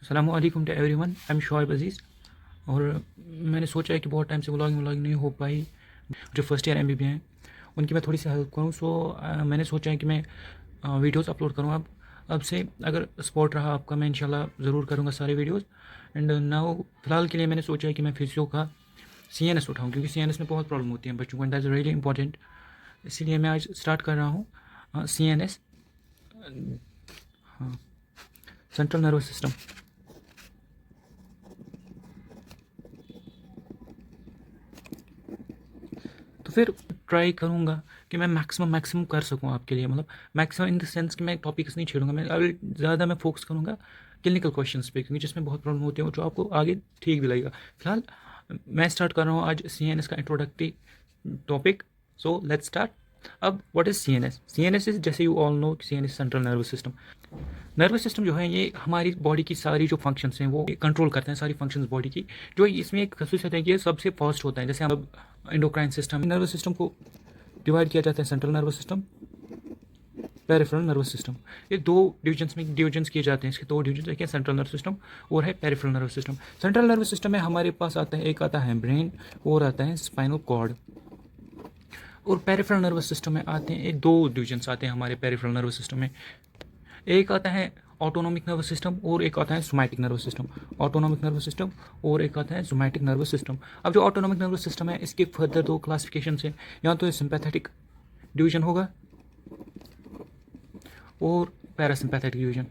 अस्सलामुअलैकुम to everyone. I am Shoaib Aziz. और मैंने सोचा है कि बहुत टाइम से व्लॉगिंग नहीं हो पाई। जो फर्स्ट ईयर एमबीबी हैं उनकी मैं थोड़ी सी हेल्प करूँ। मैंने सोचा है कि मैं वीडियोस अपलोड करूँ। अब से अगर सपोर्ट रहा आपका, मैं इंशाल्लाह ज़रूर करूँगा सारे वीडियोस। एंड नाउ फ़िलहाल के लिए मैंने सोचा है कि मैं फिजियो का सीएनएस उठाऊँ, क्योंकि सीएनएस में बहुत प्रॉब्लम होती है बच्चों को, and that is really important. इसीलिए मैं आज स्टार्ट कर रहा हूँ सीएनएस, हाँ, सेंट्रल नर्वस सिस्टम। तो फिर ट्राई करूँगा कि मैं मैक्सिमम कर सकूँ आपके लिए, मतलब मैक्सिमम इन द सेंस कि मैं टॉपिक्स नहीं छेड़ूंगा। मैं अभी ज़्यादा मैं फोकस करूँगा क्लिनिकल क्वेश्चंस पे, क्योंकि जिसमें बहुत प्रॉब्लम होती है जो आपको आगे ठीक भी लगेगा। फिलहाल मैं स्टार्ट कर रहा हूँ आज सीएनएस का introductory topic. So let's start. अब what is CNS? CNS is, जैसे you all know, CNS central nervous system. Nervous system जो है ये हमारी बॉडी की सारी जो फंक्शंस हैं वो कंट्रोल करते हैं, सारी फंक्शंस बॉडी की। जो इसमें एक खासियत है कि ये सबसे फास्ट होता है। जैसे हम एंडोक्राइन सिस्टम, नर्वस सिस्टम को डिवाइड किया जाता है central nervous system, peripheral nervous system. ये दो डिविजन्स किए जाते हैं। इसके दो डिविजन, एक है सेंट्रल नर्वस सिस्टम और है peripheral nervous system. Central nervous system में हमारे पास आता है, एक आता है ब्रेन और आता है स्पाइनल कॉर्ड। और पेरिफेरल नर्वस सिस्टम में आते हैं, एक दो डिविजन्स आते हैं हमारे पेरिफेरल नर्वस सिस्टम में। एक आता है ऑटोनॉमिक नर्वस सिस्टम और एक आता है somatic nervous system. Autonomic nervous system और एक आता है सोमैटिक नर्वस सिस्टम। अब जो ऑटोनॉमिक नर्वस सिस्टम है इसके फर्दर दो क्लासिफिकेशन है, या तो सिंपैथेटिक डिवीजन होगा और पैरासिम्पैथेटिक डिवीजन।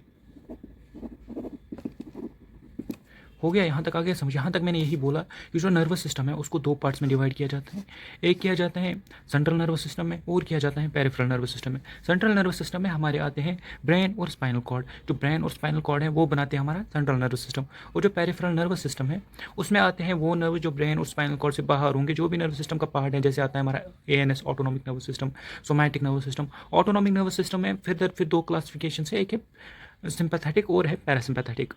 हो गया, यहाँ तक आ गया समझ? यहाँ तक मैंने यही बोला कि जो नर्वस सिस्टम है उसको दो पार्ट्स में डिवाइड किया जाता है। एक किया जाता है सेंट्रल नर्वस सिस्टम में और किया जाता है पेरिफेरल नर्वस सिस्टम में। सेंट्रल नर्वस सिस्टम में हमारे आते हैं ब्रेन और स्पाइनल कॉर्ड। जो ब्रेन और स्पाइनल कॉर्ड है वो बनाते हैं हमारा सेंट्रल नर्वस सिस्टम। और जो पेरिफेरल नर्वस सिस्टम है उसमें आते हैं वो नर्व जो ब्रेन और स्पाइनल कॉर्ड से बाहर होंगे, जो भी नर्वस सिस्टम का पार्ट है। जैसे आता है हमारा ANS, autonomic nervous system, somatic nervous system. Autonomic nervous system में फिर दो क्लासिफिकेशन है, एक है सिंपैथेटिक और है पैरासिम्पैथेटिक।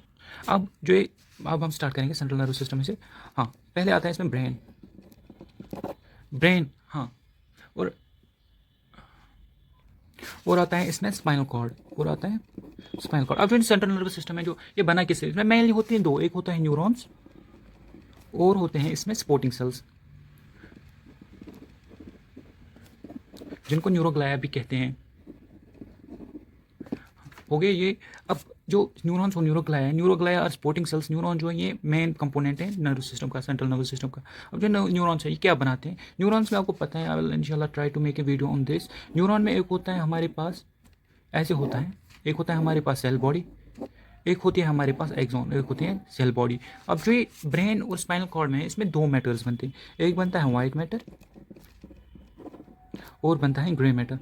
अब हम स्टार्ट करेंगे सेंट्रल नर्वस सिस्टम में से। हाँ, पहले आता है इसमें ब्रेन, हाँ। और आता है इसमें स्पाइनल कॉर्ड, और आता है स्पाइनल कॉर्ड। अब जो सेंट्रल नर्वस सिस्टम है जो ये बना किससे? इसमें मेनली होती हैं दो, एक होता है न्यूरॉन्स और होते हैं इसमें सपोर्टिंग सेल्स, जिनको न्यूरोग्लाया भी कहते हैं। हो गए ये। अब जो न्यूरॉन्स और न्यूरोग्लाया और सपोर्टिंग सेल्स, न्यूरॉन जो है ये मेन कंपोनेंट है नर्वस सिस्टम का, सेंट्रल नर्वस सिस्टम का। अब जो न्यूरॉन्स है ये क्या बनाते हैं? न्यूरॉन्स में आपको पता है, आई विल इंशाल्लाह try to make a video on this. Neuron में एक होता है हमारे पास, ऐसे होता है, एक होता है हमारे पास सेल बॉडी, एक होती है हमारे पास एक्सॉन, एक होती है सेल बॉडी। अब जो ये ब्रेन और स्पाइनल कॉर्ड में है इसमें दो मैटर्स बनते हैं, एक बनता है वाइट मैटर और बनता है ग्रे मैटर।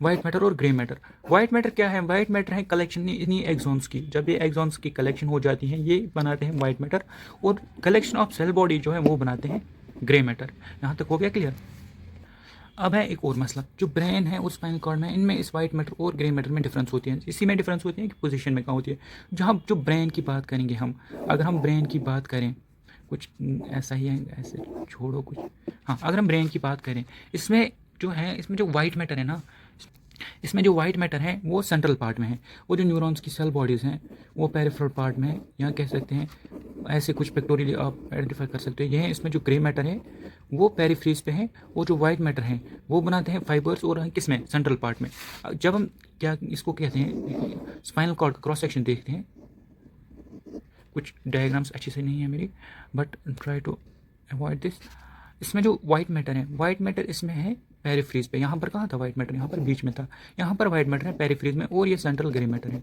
वाइट मैटर और ग्रे मैटर। वाइट मैटर क्या है? वाइट मैटर है कलेक्शन इन्हीं एक्सॉन्स की। जब ये एक्सॉन्स की कलेक्शन हो जाती है ये बनाते हैं वाइट मैटर, और कलेक्शन ऑफ सेल बॉडी जो है वो बनाते हैं ग्रे मैटर। यहाँ तक हो गया क्लियर? अब है एक और मसला, जो ब्रेन है और स्पाइनल कॉर्ड में, इनमें इस वाइट मैटर और ग्रे मैटर में डिफरेंस होती है। इसी में डिफरेंस होती है कि पोजीशन में कहाँ होती है। जहाँ जो ब्रेन की बात करेंगे हम, अगर हम ब्रेन की बात करें, कुछ ऐसा ही है, ऐसे छोड़ो कुछ। हाँ, अगर हम ब्रेन की बात करें, इसमें जो है, इसमें जो वाइट मैटर है ना, इसमें जो वाइट मैटर है वो सेंट्रल पार्ट में है, वो जो न्यूरॉन्स की सेल बॉडीज़ हैं वो पेरिफेरल पार्ट में है, या कह सकते हैं ऐसे कुछ पिक्टोरियली आप आइडेंटिफाई कर सकते हो। ये है, इसमें जो ग्रे मैटर है वो पेरीफ्रीज पे है, और जो वाइट मैटर है वो बनाते हैं फाइबर्स, और किस में? सेंट्रल पार्ट में। जब हम क्या इसको कहते हैं, स्पाइनल कॉर्ड का क्रॉस सेक्शन देखते हैं, कुछ डायग्राम्स अच्छी से नहीं है मेरी, but try to avoid this. इसमें जो वाइट मैटर है, वाइट मैटर इसमें है पेरीफ्रीज पे। यहाँ पर कहाँ था वाइट मैटर? यहाँ पर बीच में था। यहाँ पर वाइट मैटर है पेरीफ्रीज में, और ये सेंट्रल ग्रे मैटर है।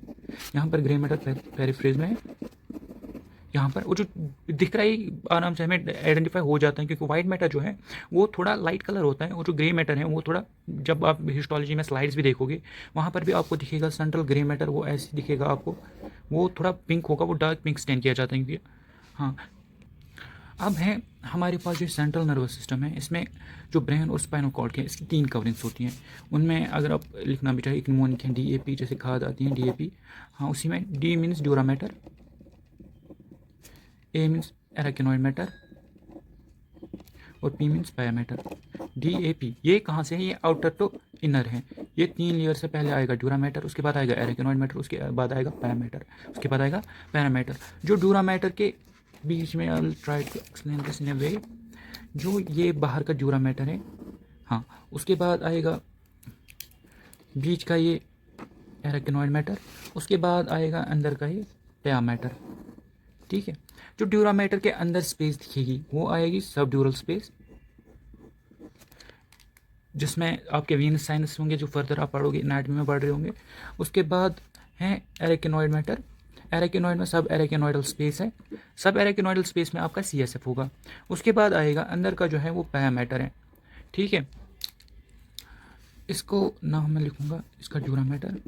यहाँ पर ग्रे मैटर पेरीफ्रीज में है। यहाँ पर वो जो दिख रहा है आराम से हमें आइडेंटिफाई हो जाता है, क्योंकि वाइट मैटर जो है वो थोड़ा लाइट कलर होता है, और जो ग्रे मैटर है वो थोड़ा, जब आप हिस्टोलॉजी में स्लाइड्स भी देखोगे वहाँ पर भी आपको दिखेगा सेंट्रल ग्रे मैटर वो ऐसे दिखेगा आपको, वो थोड़ा पिंक होगा, वो डार्क पिंक स्टैंड किया जाता है क्योंकि। हाँ, अब है हमारे पास जो सेंट्रल नर्वस सिस्टम है, इसमें जो ब्रेन और स्पाइनल कॉर्ड के, इसकी तीन कवरिंग्स होती हैं। उनमें अगर आप लिखना भी चाहे, एक निमोनिक है DAP, जैसे खाद आती है DAP। हाँ, उसी में D means dura mater, A means arachnoid mater, और पी मीन्स पैरामीटर। DAP ये कहाँ से है, ये आउटर टू इनर है। ये 3 लेयर से पहले आएगा ड्यूरामीटर, उसके बाद आएगा एरेकिनॉइड मैटर, उसके बाद आएगा पैरामीटर, उसके बाद आएगा पैरामीटर। जो ड्यूरामीटर के बीच में, I will try to explain this in a way, जो ये बाहर का ड्यूरामीटर है, हाँ, उसके बाद आएगा बीच का ये एरेकिनॉइड मैटर, उसके बाद आएगा अंदर का ये पैरामीटर। ठीक है, जो ड्यूरामीटर के अंदर स्पेस दिखेगी वो आएगी सब ड्यूरल स्पेस, जिसमें आपके वीनस साइनस होंगे, जो फर्दर आप पढ़ोगे एनाटॉमी में पढ़ रहे होंगे। उसके बाद है एरेकिनॉइड मैटर। एरेकिनॉइड में सब एरेकिनॉइडल स्पेस है, सब एरेकिनॉइडल स्पेस में आपका CSF होगा। उसके बाद आएगा अंदर का जो है वो पैरामीटर है। ठीक है, इसको नाम मैं लिखूंगा, इसका ड्यूरामीटर,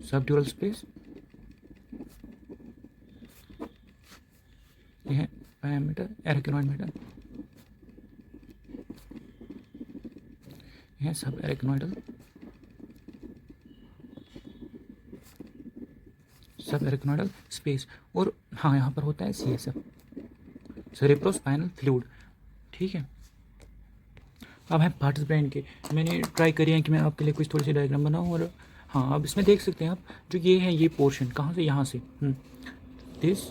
सब ड्यूरल स्पेस, ये है पैरामीटर, एरेकिनॉइड मैटर, यह सब एरेकिनॉइडल, सब एरेकिनॉइडल स्पेस। और हाँ, यहाँ पर होता है CSF, सेरेब्रोस्पाइनल फ्लूइड। ठीक है, अब है पार्ट्स ब्रेन के। मैंने ट्राई करी है कि मैं आपके लिए कुछ थोड़ी सी डायग्राम बनाऊँ, और हाँ, अब इसमें देख सकते हैं आप, जो ये है ये पोर्शन कहाँ से, यहाँ से this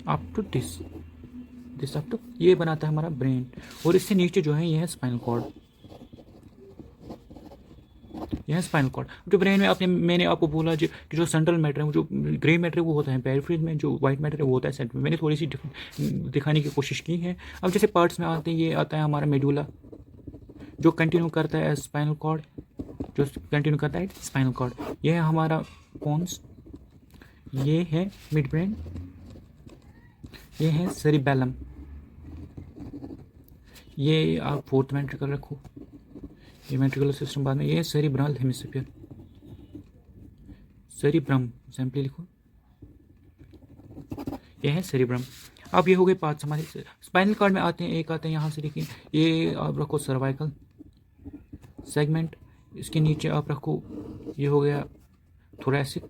up to this up to, ये बनाता है हमारा ब्रेन। और इससे नीचे जो है ये है स्पाइनल कॉर्ड, यह है स्पाइनल कॉर्ड। जो ब्रेन में मैंने आपको बोला कि जो सेंट्रल मैटर है, जो ग्रे मैटर है वो होता है पेरिफेरल में, जो वाइट मैटर है वो होता है सेंटर में। मैंने थोड़ी सी दिखाने की कोशिश की है। अब जैसे पार्ट्स में आते हैं, ये आता है हमारा मेडुला, जो कंटिन्यू करता है स्पाइनल कॉर्ड, जो कंटिन्यू करता है स्पाइनल कॉर्ड। ये है हमारा पोन्स, ये है मिड ब्रेन, ये है सेरिबेलम, ये आप फोर्थ वेंट्रिकल रखो, ये वेंट्रिकुलर सिस्टम बाद में, ये सेरिब्रल हेमिस्फीयर, सेरिब्रम सिंपली लिखो, ये है सेरिब्रम। अब ये हो गए पार्ट्स हमारे। स्पाइनल कॉर्ड में आते हैं, एक आते हैं यहाँ से, देखिए ये आप रखो सर्वाइकल सेगमेंट, इसके नीचे आप रखो, ये हो गया थोरैसिक,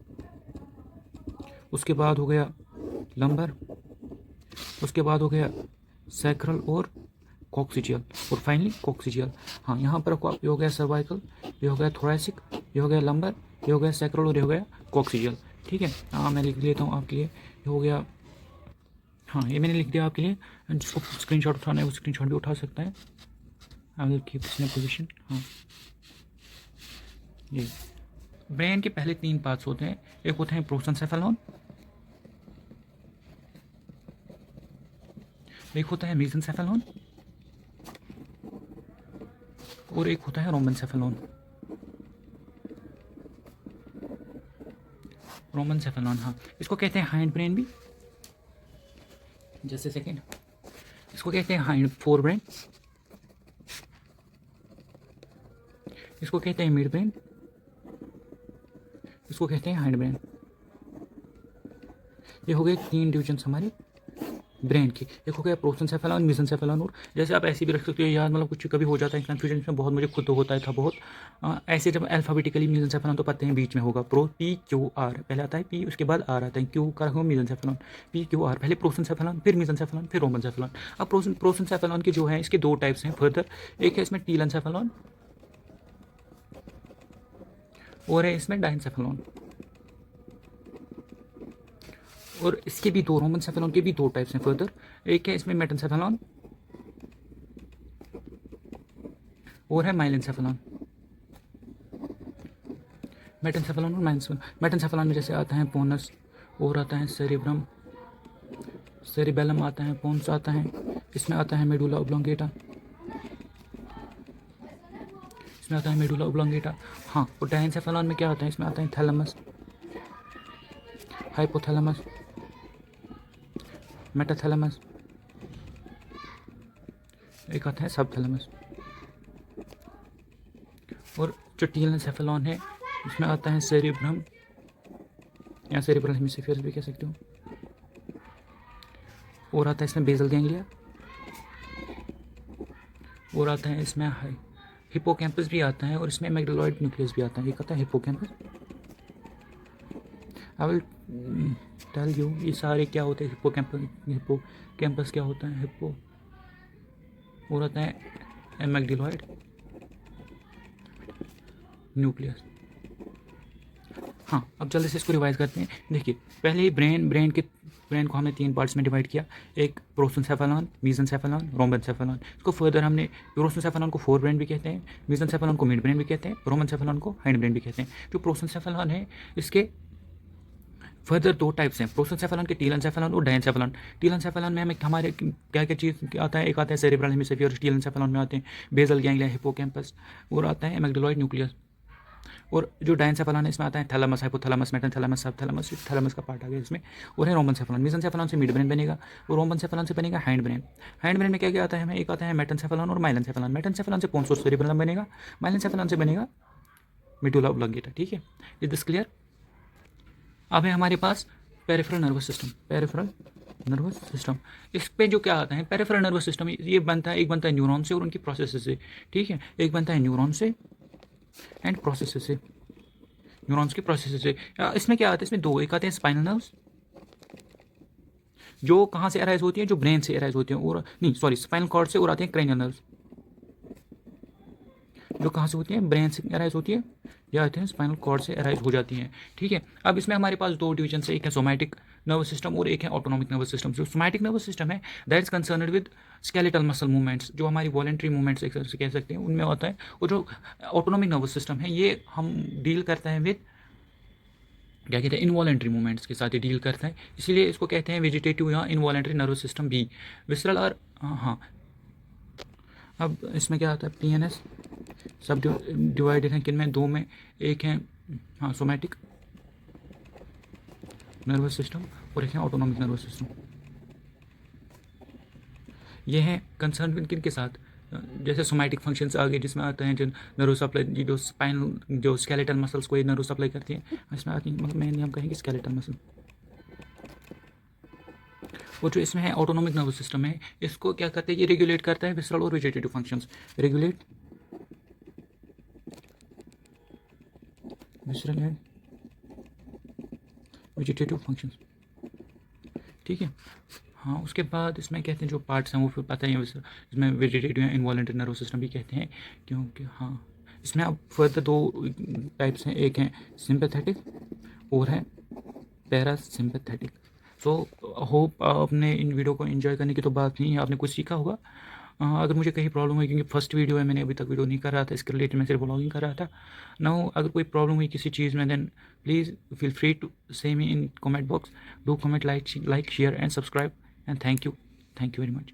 उसके बाद हो गया लंबर, उसके बाद हो गया सैक्रल और कॉक्सिजियल, और फाइनली कॉक्सिजियल। हाँ, यहाँ पर आपको ये हो गया सर्वाइकल, ये हो गया थोरैसिक, ये हो गया लंबर, ये हो गया सैक्रल और ये हो गया कॉक्सिजियल। ठीक है, हाँ, मैं लिख लेता हूँ आपके लिए, ये हो गया, हाँ, ये मैंने लिख दिया आपके लिए। जिसको स्क्रीनशॉट उठाना है वो स्क्रीनशॉट भी उठा सकता है। I will keep this in position. हाँ, ये ब्रेन के पहले 3 पार्ट्स होते हैं। एक होते हैं प्रोसेंसेफेलॉन, एक होता है मेसेंसेफेलॉन, और एक होता है रोमेनसेफेलॉन। रोमेनसेफेलॉन, हाँ, इसको कहते हैं हाइंड ब्रेन भी, जैसे सेकेंड, इसको कहते हैं हाइंड फोर ब्रेन, इसको कहते हैं मिड ब्रेन, इसको कहते हैं हाइंड ब्रेन। ये हो गए 3 डिविजन हमारे ब्रेन की। एक हो गया प्रोसेंसेफेलॉन, मेसेंसेफेलॉन, और जैसे आप ऐसे भी रख सकते हो यार, मतलब कुछ कभी हो जाता है कन्फ्यूजन, इसमें बहुत मुझे खुद तो होता है था बहुत। ऐसे जब अल्फाबेटिकली मेसेंसेफेलॉन तो पढ़ते हैं, बीच में होगा PQR, पहले आता है P, उसके बाद R आता है, Q का हो मेसेंसेफेलॉन, PQR, पहले प्रोसेंसेफेलॉन, फिर मेसेंसेफेलॉन, फिर रोमेनसेफेलॉन। अब प्रोसेंसेफेलॉन के जो है इसके 2 टाइप्स हैं फर्दर, एक है इसमें टीलेंसेफेलॉन और है इसमें डाइनसेफेलॉन, और इसके भी 2, रोमेनसेफेलॉन के भी 2 टाइप्स हैं फर्दर, एक है इसमें मेटेनसेफेलॉन और है माइलेंसेफेलॉन। मेटेनसेफेलॉन और मेटेनसेफेलॉन में जैसे आता है पोनस, और आता है सेरिब्रम, सेरिबेलम आता है, पोन्स आता है, इसमें आता है मेडुला ओब्लोंगेटा, इसमें आता है मेडुला ओब्लोंगेटा। हाँ, और डाइनसेफेलॉन में क्या आता है, इसमें आता है थैलेमस, हाइपोथैलेमस, मेटाथैलेमस, एक आता है सबथैलेमस। और जो टीलेंसेफेलॉन है इसमें आता है सेरिब्रम या सेरिब्रल हेमिस्फीयर भी कह सकते हो, और आता है इसमें बेसल गैंग्लिया, और आता है इसमें हिप्पोकैम्पस भी आता है, और इसमें एमिग्डालॉइड न्यूक्लियस भी आता है। एक आता है hippocampus, I will tell you ये सारे क्या होते हैं। हिप्पो कैंपस क्या होता है, हिप्पो और आता है एमेक्डिलॉइड न्यूक्लियस। हाँ, अब जल्दी से इसको रिवाइज करते हैं। देखिए, पहले ही ब्रेन को हमने 3 पार्ट्स में डिवाइड किया। एक प्रोसेंसेफेलॉन, मेसेंसेफेलॉन, रोम्बेनसेफेलॉन। इसको फर्दर हमने प्रोसेंसेफेलॉन को फोर ब्रेन भी कहते हैं, मेसेंसेफेलॉन को मिड ब्रेन भी कहते हैं, रोम्बेनसेफेलॉन को हाइंड ब्रेन भी कहते हैं। जो प्रोसेंसेफेलॉन है इसके फर्दर 2 टाइप्स हैं, प्रोसेंसेफेलॉन के टीलेंसेफेलॉन और डायंसेफेलॉन। टीलेंसेफेलॉन में हमें हमारे क्या क्या चीज़ आता है, एक आता है सेरेब्रल हेमिस्फीयर, टीलेंसेफेलॉन में आते हैं बेसल गैंग्लिया, हिप्पोकैम्पस और आता है एमेक्डिलॉइड न्यूक्लियस। और जो डायंसेफेलॉन है इसमें आता है थैलेमस, हाइपोथैलेमस, मेसेंथैलेमस, सबथैलेमस, थैलेमस का पार्ट आ गया इसमें। और है रोम्बेनसेफेलॉन। मेसेंसेफेलॉन से मिड ब्रेन बनेगा और रोम्बेनसेफेलॉन से बनेगा हाइंड ब्रेन। हाइंड ब्रेन में क्या क्या आता है हमें, एक आता है मेटेनसेफेलॉन और माइलेनसेफेलॉन। मेटेनसेफेलॉन से पोन्स और सेरेब्रम बनेगा, माइलेनसेफेलॉन से बनेगा मेडुला ऑब्लोंगेटा। ठीक है, इज दिस क्लियर? अब है हमारे पास peripheral nervous system. Peripheral nervous system, इस पे जो क्या आता है, पेरिफेरल नर्वस सिस्टम ये बनता है, एक बनता है न्यूरॉन से और उनकी प्रोसेस से। ठीक है, एक बनता है न्यूरॉन से एंड प्रोसेस से, न्यूरॉन्स की प्रोसेस से। इसमें क्या आता है, इसमें 2, एक आते हैं स्पाइनल नर्व्स जो कहाँ से अराइज होती है, जो ब्रेन से अराइज होती है, और नहीं सॉरी स्पाइनल कॉर्ड से, और आते हैं क्रेनियल नर्व्स जो कहाँ से होती हैं, ब्रेन से अराइज होती है या आते हैं स्पाइनल कॉर्ड से अराइज हो जाती हैं। ठीक है, अब इसमें हमारे पास 2 डिवीजन है, एक है सोमैटिक नर्वस सिस्टम और एक है ऑटोनॉमिक नर्वस सिस्टम। जो सोमैटिक नर्वस सिस्टम है that is concerned with skeletal muscle movements, जो हमारी वॉलेंट्री मूवमेंट्स एक तरह से कह सकते हैं उनमें होता है। और जो ऑटोनॉमिक नर्वस सिस्टम है ये हम डील करता है विद क्या कहते हैं, इनवॉलेंट्री मूवमेंट्स के साथ ही डील करता है, इसीलिए इसको कहते हैं वेजिटेटिव या इनवॉलेंट्री नर्वस सिस्टम भी। विसरल और हाँ, अब इसमें क्या आता है, पीएनएस सब डिवाइडेड हैं किन में, 2 में। एक है हाँ सोमैटिक नर्वस सिस्टम और एक है ऑटोनॉमिक नर्वस सिस्टम। ये हैं कंसर्न विद किन के साथ, जैसे सोमैटिक फंक्शंस आ गए जिसमें आते हैं जो नर्व सप्लाई, जो स्पाइनल जो स्केलेटल मसल्स को ये नर्व सप्लाई करती हैं, इसमें आती हैं, मतलब मेनली हम कहेंगे स्केलेटल मसल। और जो इसमें है ऑटोनॉमिक नर्वस सिस्टम है, इसको क्या करते हैं, ये रेगुलेट करता है विसरल और vegetative functions. Regulate visceral and vegetative functions. ठीक है, हाँ, उसके बाद इसमें कहते हैं जो पार्ट्स हैं वो फिर पता ही है, इसमें वेजिटेटिव या इनवॉलेंट्री नर्वस सिस्टम भी कहते हैं, क्योंकि हाँ इसमें अब फर्दर 2 टाइप्स हैं, एक है सिंपैथेटिक और है पैरासिम्पैथेटिक। सो होप आपने इन वीडियो को एंजॉय करने की तो बात नहीं है, आपने कुछ सीखा होगा। अगर मुझे कहीं प्रॉब्लम हुई, क्योंकि फर्स्ट वीडियो है, मैंने अभी तक वीडियो नहीं कर रहा था इसके रिलेटेड, मैं सिर्फ व्लॉगिंग कर रहा था ना। अगर कोई प्रॉब्लम हुई किसी चीज़ में, then please feel free to say me in comment box. Do comment, like share and subscribe and thank you very much.